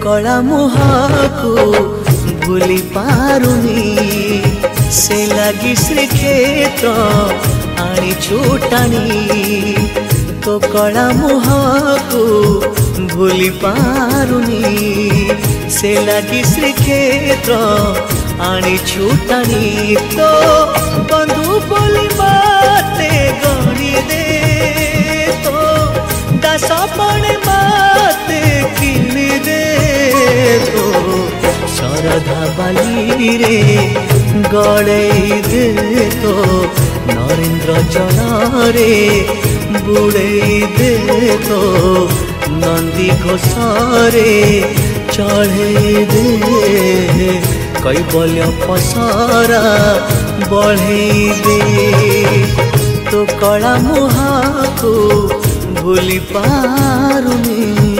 कला मुहाको भूली पारुनी से लगी श्रीक्षेत्र आनी छुटानी तो कला मुहाको भूली पारुनी से लगी श्रीक्षेत्र आनी छुटानी तो बंधु बोली बाते गणी दे तो दासपण बाते किणी दे तो शरधा बाली रे गड़े दे तो नरेंद्र जल रे बुड़े दे तो नंदी घोषरे चढ़े दे कैबल्य पसरा बढ़े दे तो कला मुहाको भूली पारुनी।